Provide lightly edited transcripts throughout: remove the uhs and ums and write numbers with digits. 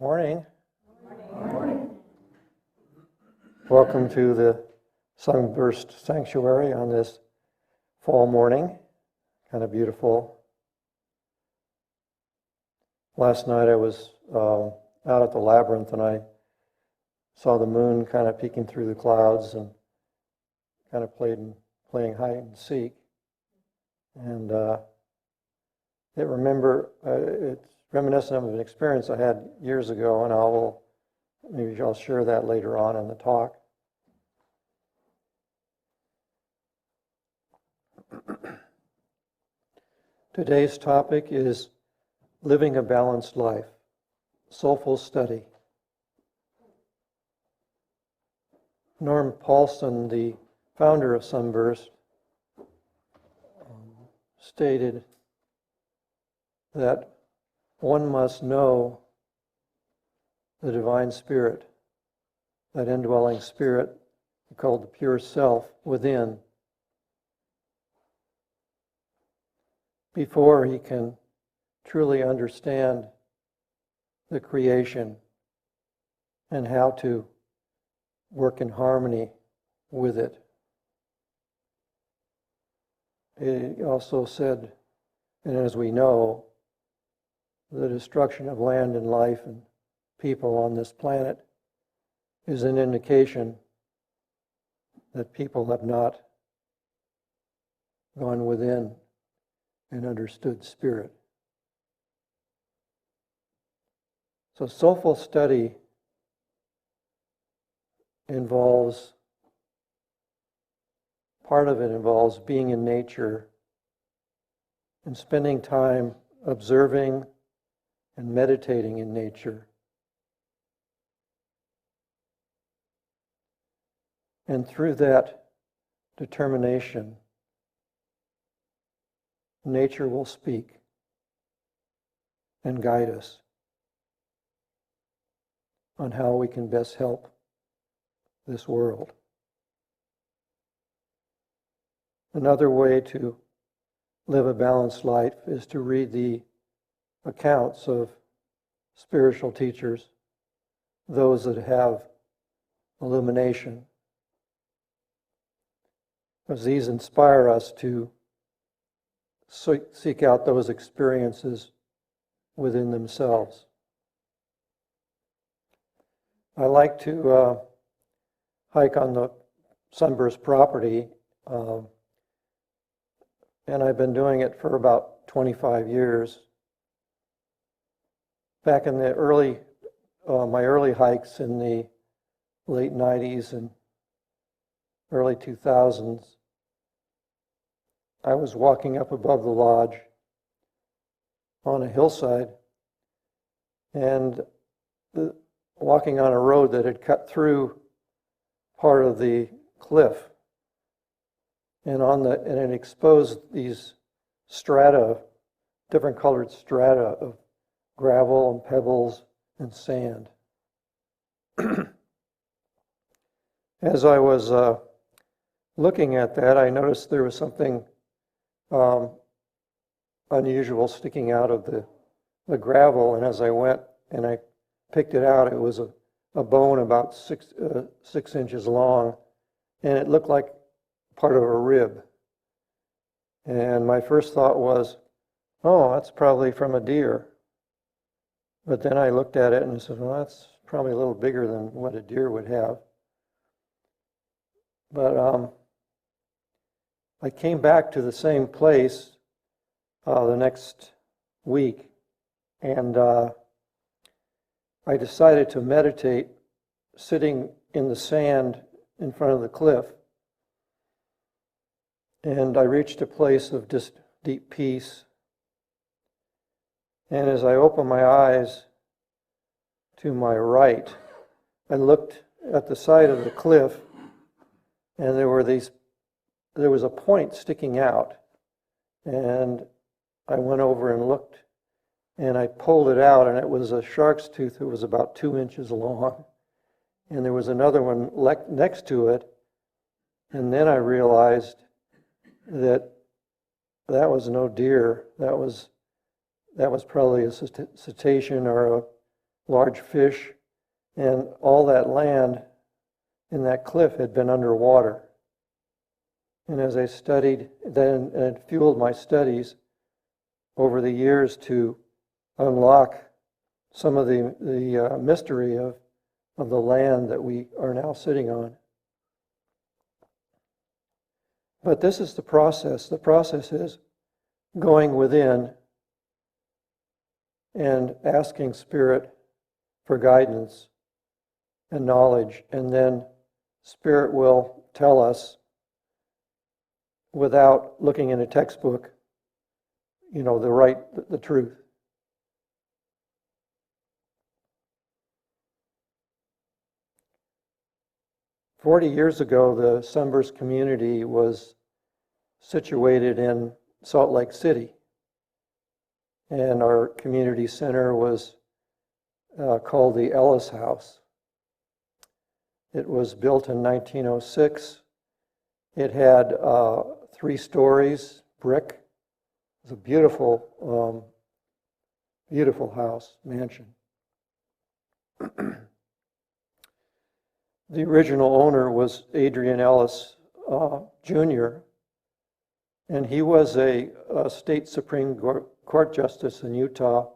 Morning. Morning. Welcome to the Sunburst Sanctuary on this fall morning. Kind of beautiful. Last night I was out at the labyrinth and I saw the moon kind of peeking through the clouds and kind of playing hide and seek. And it's reminiscent of an experience I had years ago, and maybe I'll share that later on in the talk. Today's topic is living a balanced life, soulful study. Norm Paulson, the founder of Sunburst, stated that one must know the divine spirit, that indwelling spirit called the pure self within, before he can truly understand the creation and how to work in harmony with it. He also said, and as we know, the destruction of land and life and people on this planet is an indication that people have not gone within and understood spirit. So soulful study part of it involves being in nature and spending time observing and meditating in nature. And through that determination, nature will speak and guide us on how we can best help this world. Another way to live a balanced life is to read the accounts of spiritual teachers, those that have illumination, because these inspire us to seek out those experiences within themselves. I like to hike on the Sunburst property, and I've been doing it for about 25 years. Back in the my early hikes in the late 90s and early 2000s, I was walking up above the lodge on a hillside and walking on a road that had cut through part of the cliff, and it exposed these different colored strata of gravel and pebbles and sand. As I was looking at that, I noticed there was something unusual sticking out of the gravel, and as I went and I picked it out, it was a bone about 6 inches long, and it looked like part of a rib. And my first thought was, oh, that's probably from a deer. But then I looked at it and said, well, that's probably a little bigger than what a deer would have. But I came back to the same place the next week, and I decided to meditate sitting in the sand in front of the cliff. And I reached a place of just deep peace. And as I opened my eyes to my right, I looked at the side of the cliff, and there was a point sticking out. And I went over and looked, and I pulled it out, and it was a shark's tooth that was about 2 inches long. And there was another one next to it, and then I realized that was no deer. That was probably a cetacean or large fish, and all that land in that cliff had been underwater. And as I studied, then it fueled my studies over the years to unlock some of the mystery of the land that we are now sitting on. But this is the process. The process is going within and asking Spirit for guidance and knowledge, and then Spirit will tell us, without looking in a textbook, the truth. "40 years ago, the Sunburst Community was situated in Salt Lake City, and our community center was called the Ellis House. It was built in 1906. It had 3 stories, brick. It was a beautiful, beautiful house, mansion. The original owner was Adrian Ellis Jr., and he was a state Supreme Court justice in Utah.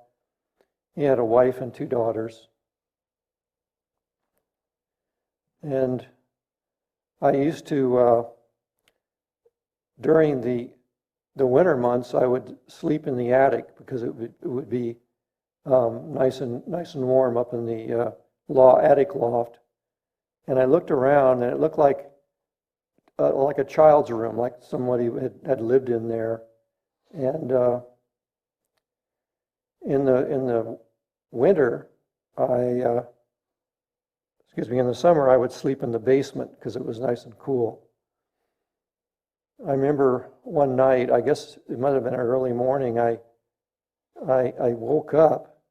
He had a wife and 2 daughters. And I used to, during the winter months, I would sleep in the attic because it would be nice and warm up in the attic loft. And I looked around, and it looked like a child's room, like somebody had lived in there. And in the winter, in the summer, I would sleep in the basement because it was nice and cool. I remember one night, I guess it might have been early morning, I woke up,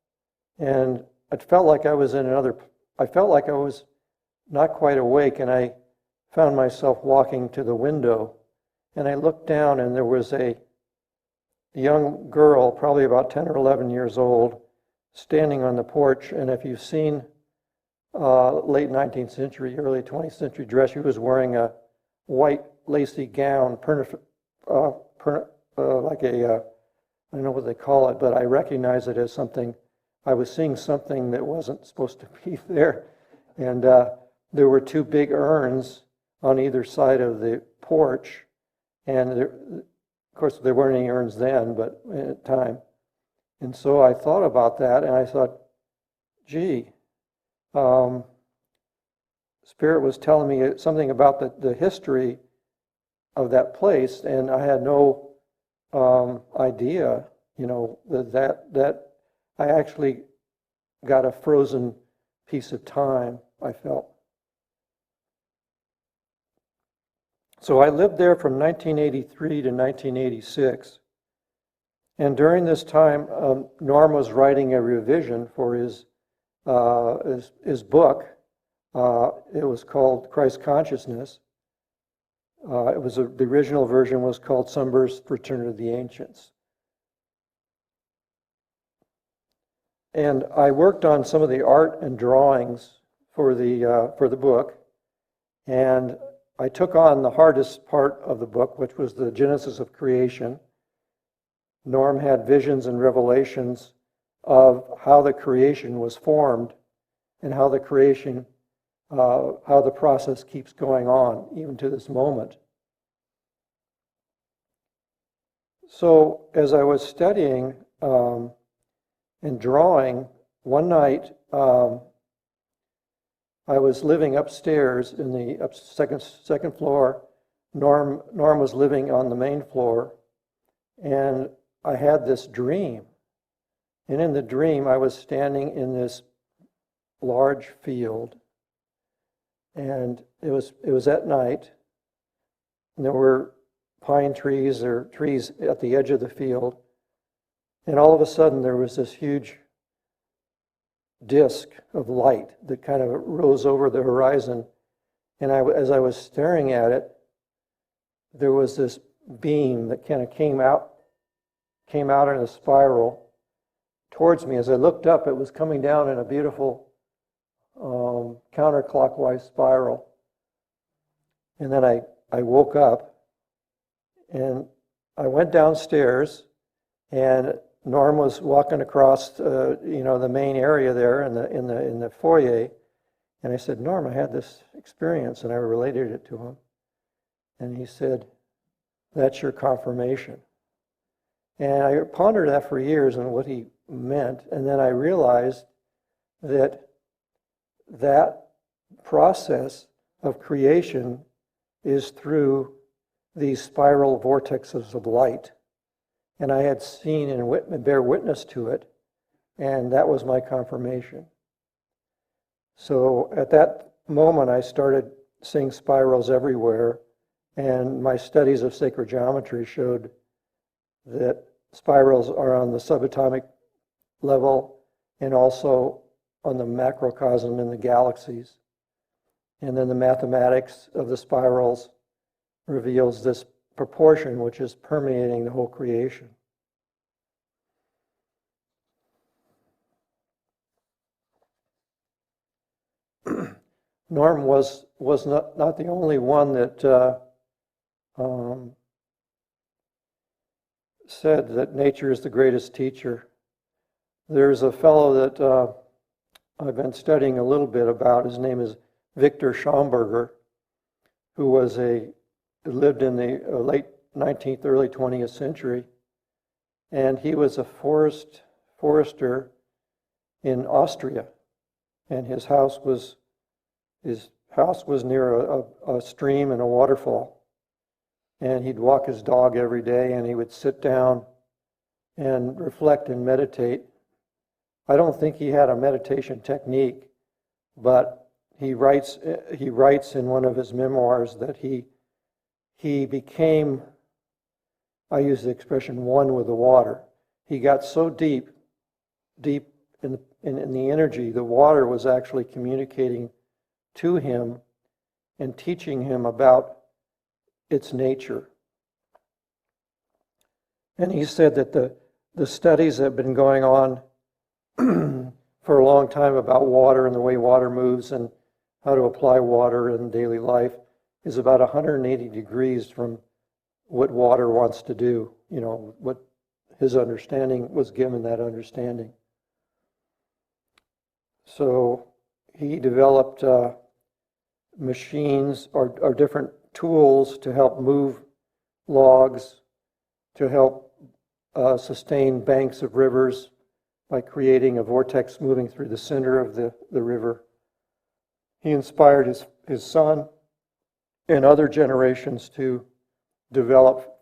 and it felt like I was not quite awake, and I found myself walking to the window, and I looked down, and there was a young girl, probably about 10 or 11 years old, standing on the porch. And if you've seen late 19th century, early 20th century dress, she was wearing a white lacy gown, like I don't know what they call it, but I recognize it as something. I was seeing something that wasn't supposed to be there. And there were 2 big urns on either side of the porch. And of course, there weren't any urns then, but at the time. And so I thought about that, and I thought, gee, Spirit was telling me something about the history of that place, and I had no idea, that I actually got a frozen piece of time, I felt. So I lived there from 1983 to 1986. And during this time, Norm was writing a revision for his book. It was called Christ Consciousness. The original version was called Sunburst Return of the Ancients. And I worked on some of the art and drawings for the book, and I took on the hardest part of the book, which was the genesis of creation. Norm had visions and revelations of how the creation was formed and how the process keeps going on even to this moment. So as I was studying and drawing, one night I was living upstairs in the second floor. Norm was living on the main floor, and I had this dream. And in the dream, I was standing in this large field, and it was at night, and there were pine trees or trees at the edge of the field, and all of a sudden there was this huge disc of light that kind of rose over the horizon, and as I was staring at it, there was this beam that kind of came out in a spiral, towards me. As I looked up, it was coming down in a beautiful counterclockwise spiral. And then I woke up, and I went downstairs, and Norm was walking across, the main area there in the foyer, and I said, "Norm, I had this experience," and I related it to him, and he said, "That's your confirmation." And I pondered that for years and what he meant, and then I realized that process of creation is through these spiral vortexes of light. And I had seen and bear witness to it, and that was my confirmation. So at that moment, I started seeing spirals everywhere, and my studies of sacred geometry showed that spirals are on the subatomic level and also on the macrocosm in the galaxies. And then the mathematics of the spirals reveals this proportion which is permeating the whole creation. Norm was not the only one that said that nature is the greatest teacher. There's a fellow that I've been studying a little bit about. His name is Victor Schomburger, who lived in the late 19th, early 20th century, and he was a forester in Austria, and his house was near a stream and a waterfall, and he'd walk his dog every day, and he would sit down and reflect and meditate. I don't think he had a meditation technique, but he writes in one of his memoirs that he became, I use the expression, one with the water. He got so deep in the energy, the water was actually communicating to him and teaching him about its nature. And he said that the studies that have been going on for a long time about water and the way water moves and how to apply water in daily life is about 180 degrees from what water wants to do, what his understanding was given that understanding. So he developed machines or different tools to help move logs, to help sustain banks of rivers by creating a vortex moving through the center of the river. He inspired his son and other generations to develop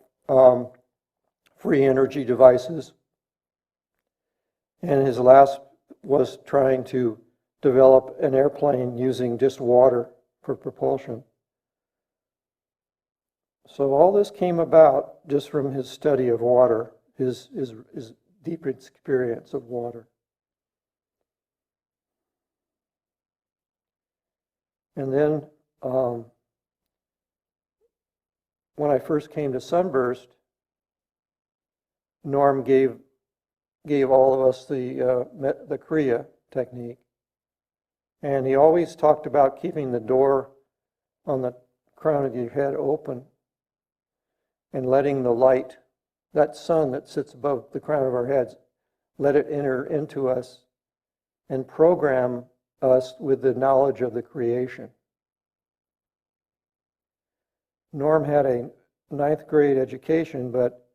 free energy devices. And his last was trying to develop an airplane using just water for propulsion. So all this came about just from his study of water, his deep experience of water. And then when I first came to Sunburst, Norm gave all of us the Kriya technique. And he always talked about keeping the door on the crown of your head open and letting the light, that sun that sits above the crown of our heads, let it enter into us and program us with the knowledge of the creation. Norm had a 9th grade education, but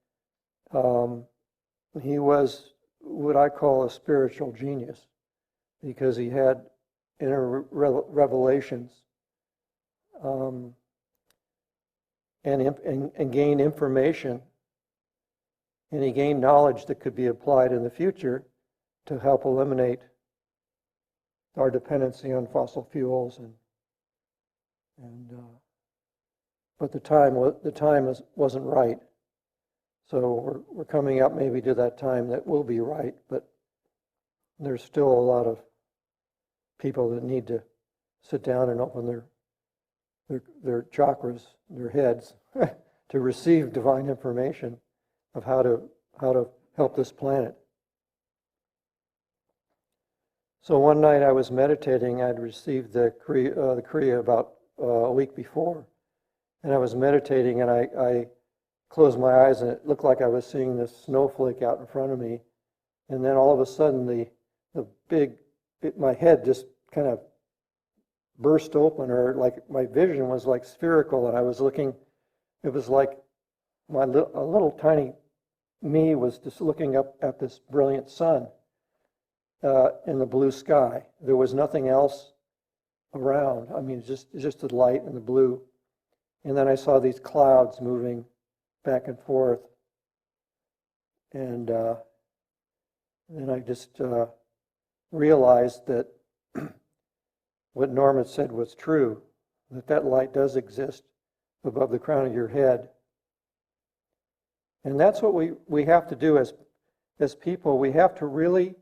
he was what I call a spiritual genius because he had inner revelations and gained information, and he gained knowledge that could be applied in the future to help eliminate our dependency on fossil fuels but the time wasn't right. So we're coming up maybe to that time that will be right, but there's still a lot of people that need to sit down and open their chakras, their heads, to receive divine information of how to help this planet. So one night I was meditating. I'd received the Kriya about a week before, and I was meditating, and I closed my eyes, and it looked like I was seeing this snowflake out in front of me. And then all of a sudden, my head just kind of burst open, or like my vision was like spherical, and I was looking. It was like a little tiny me was just looking up at this brilliant sun in the blue sky. There was nothing else around. I mean, just the light and the blue. And then I saw these clouds moving back and forth. And then I just realized that what Norm had said was true, that light does exist above the crown of your head. And that's what we have to do as people. We have to really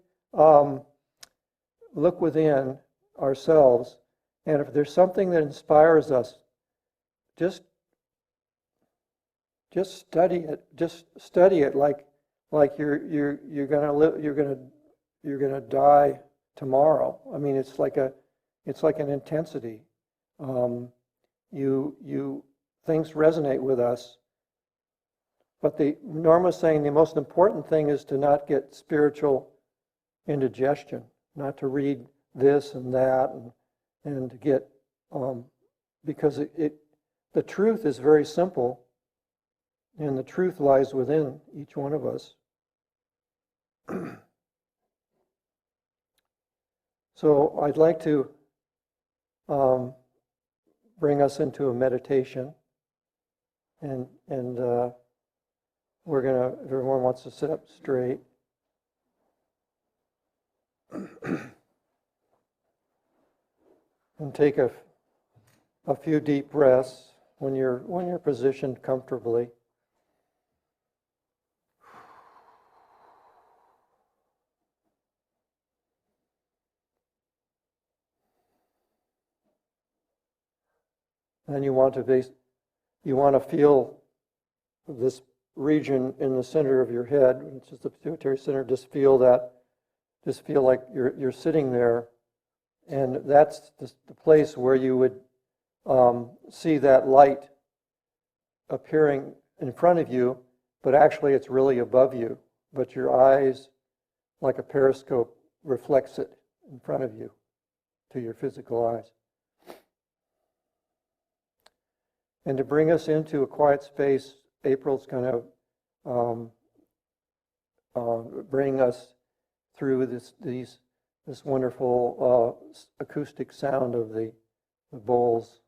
look within ourselves, and if there's something that inspires us, just study it. Just study it like you're gonna live. You're gonna die tomorrow. I mean, it's like an intensity. Things resonate with us. But Norm was saying the most important thing is to not get spiritual indigestion, not to read this and that, and to get because the truth is very simple, and the truth lies within each one of us. So I'd like to bring us into a meditation, and everyone wants to sit up straight. And take a few deep breaths when you're positioned comfortably. And you want to feel this region in the center of your head, which is the pituitary center. Just feel like you're sitting there, and that's the place where you would see that light appearing in front of you, but actually it's really above you. But your eyes, like a periscope, reflects it in front of you to your physical eyes. And to bring us into a quiet space, April's going to bring us through this wonderful acoustic sound of the bowls.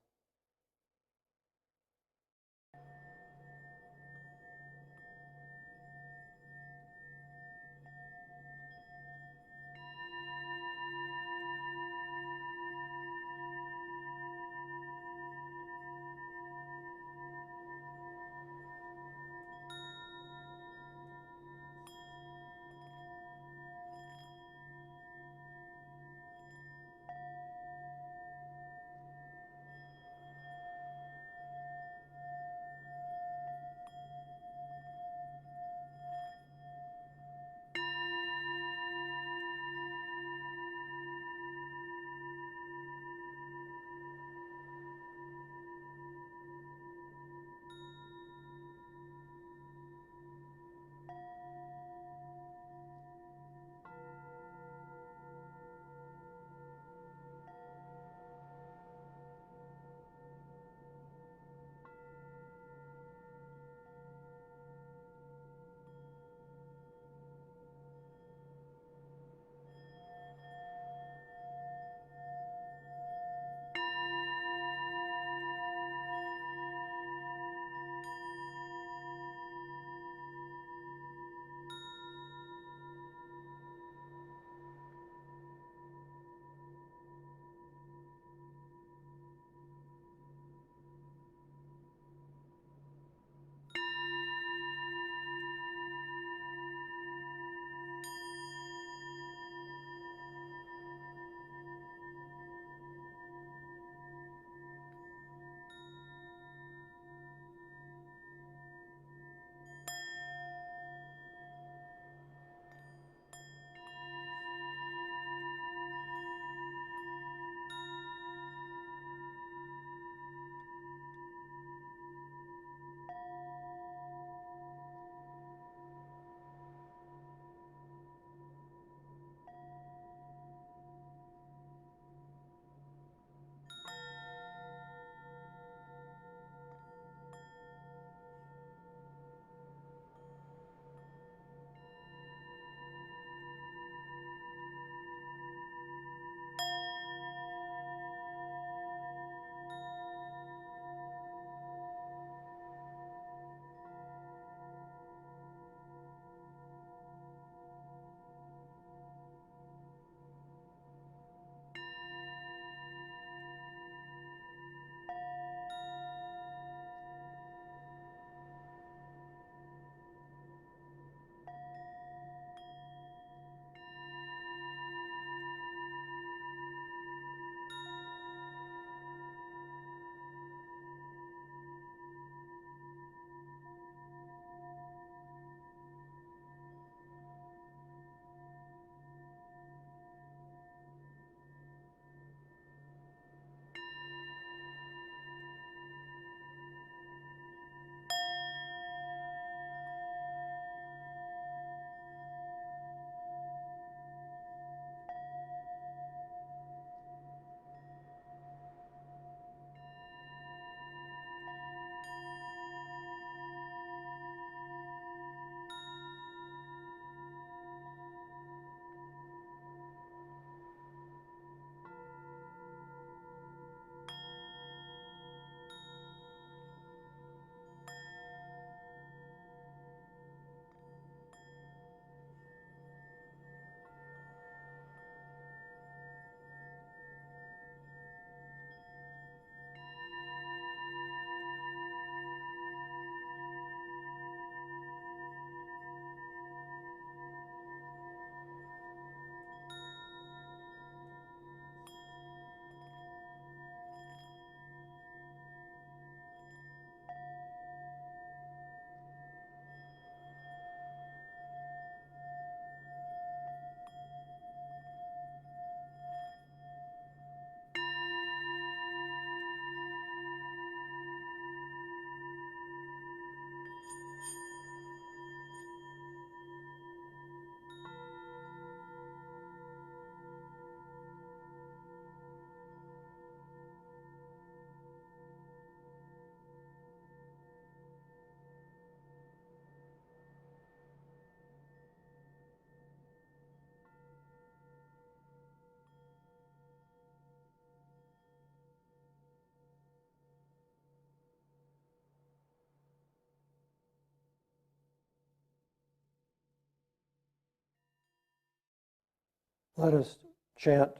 Let us chant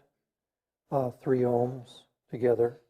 3 ohms together.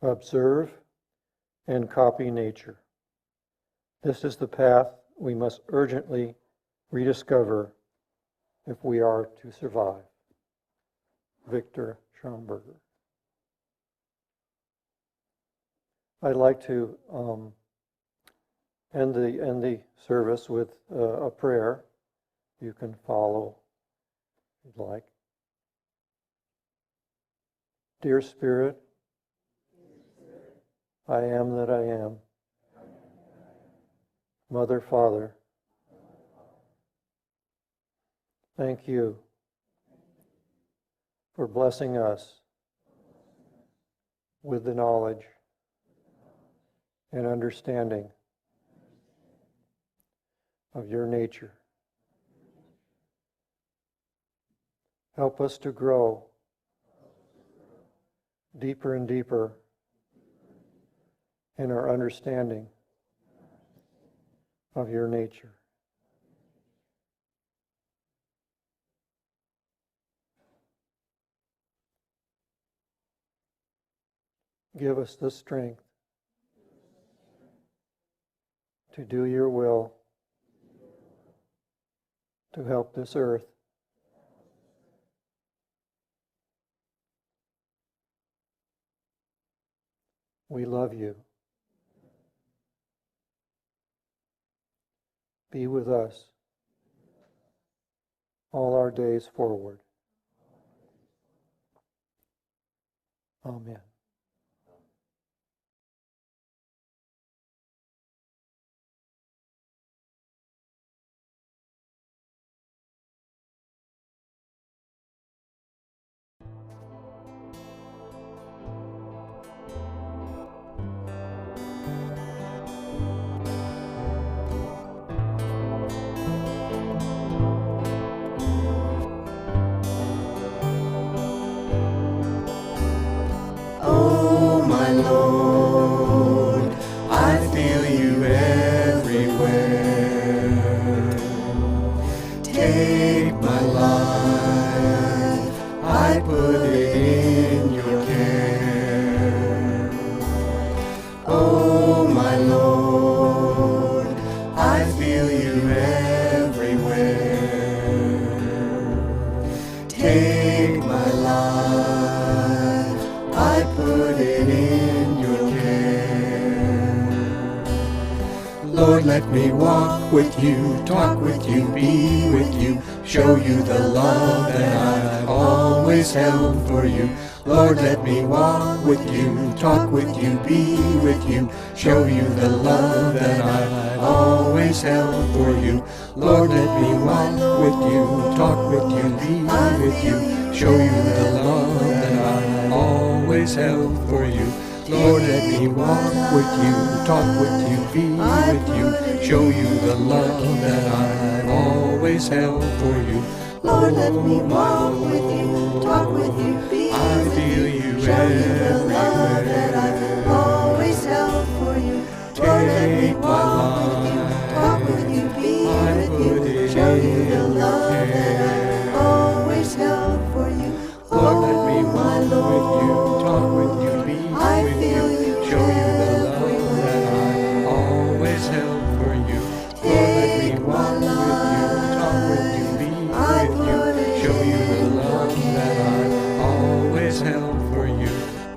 Observe and copy nature. This is the path we must urgently rediscover if we are to survive. Victor Schomburger. I'd like to end the service with a prayer. You can follow if you'd like. Dear Spirit, I am that I am. Mother, Father, thank you for blessing us with the knowledge and understanding of your nature. Help us to grow deeper and deeper in our understanding of your nature. Give us the strength to do your will, to help this earth we love you. Be with us all our days forward. Amen. Lord, I feel you everywhere. Take my life, I put it in your care. Oh my Lord, I feel you everywhere. Take my life, I put it in your care. Lord, let me walk with you, talk with you, be with you, show you the love that I've always held for you. Lord, let me walk with you, talk with you, be with you, show you the love that I've always held for you. Lord, let me walk with you, talk with you, be with you, show you the love that I've always held for you. Lord, let me walk with you, talk with you, be with you, show you the love that I've always held for you. Lord, let me walk with you, talk with you, be with you, show you the love that I've always held for you. Lord, let me walk with you, talk with you, be with you, show you the love that I've always held for you. Lord, let me walk with you, talk with you, be with you, show you the love that I've always held for you. Lord, let me walk with you, talk with you, be with you, show you the love that I've always held for you.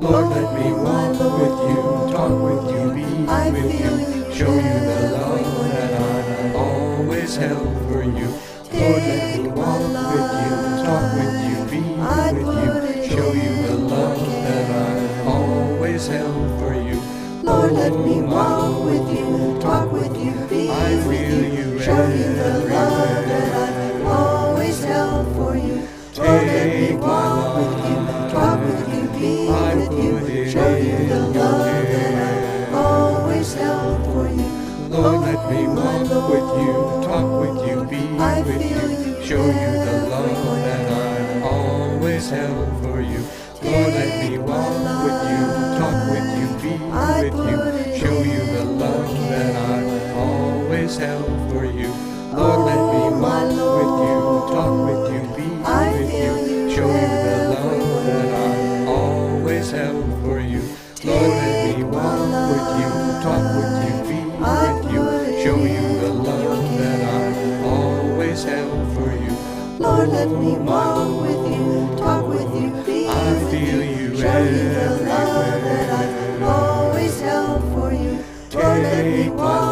Lord, let me walk with you, talk with you, be with you, show you the love that I've always held for you. Lord, let me walk with you, talk with you, be with you, show you the love that I've always held for you. Lord, let me walk with you, talk with you, be with you, show you the love that I've always held for you. Lord, let me walk with you, talk with you, be with you, show you the love that I've always held for you. Lord, let me walk with you, talk with you, be with you, show you the love that I've always held for you. Lord, let me walk with you, talk with you, be with you, show you the love that I've always held for you. Lord, let me walk with you, talk with you, be with you, show you the love that I've always held for you. Lord, let me walk with you, talk with you, be with you, show you the love that I've always held for you. Lord, let me walk with you, talk with you, be I with feel you, you show you the love that I've everywhere. always held for you. Lord, let me walk